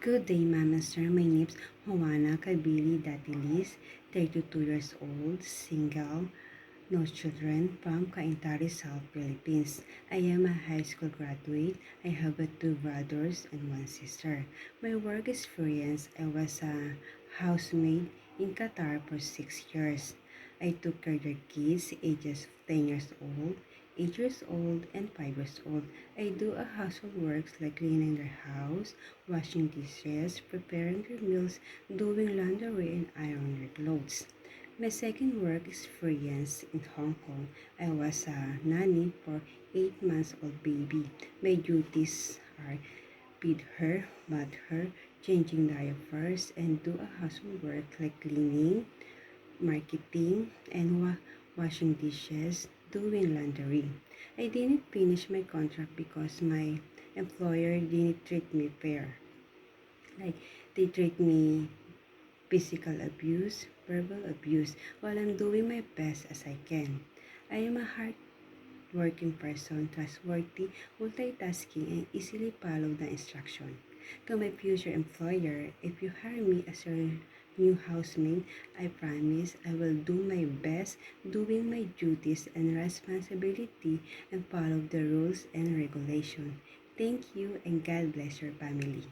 Good day, Ma'am and Sir. My name's Juana Kabili Datilis, 32 years old, single, no children, from Cainta, Rizal, Philippines. I am a high school graduate. I have two brothers and one sister. My work experience, I was a housemaid in Qatar for 6 years. I took care of their kids, ages 10 years old, 8 years old, and 5 years old. I do a household works like cleaning their house, washing dishes, preparing their meals, doing laundry, and ironing their clothes. My second work experience in Hong Kong, I was a nanny for 8 months old baby. My duties are feed her, bath her, changing diapers, and do a household work like cleaning, marketing, and washing dishes, doing laundry. I didn't finish my contract because my employer didn't treat me fair. Like, they treat me physical abuse, verbal abuse, while I'm doing my best as I can. I am a hard-working person, trustworthy, multitasking, and easily follow the instruction. To my future employer, if you hire me as your new housemaid, I promise I will do my best doing my duties and responsibility and follow the rules and regulation. Thank you and God bless your family.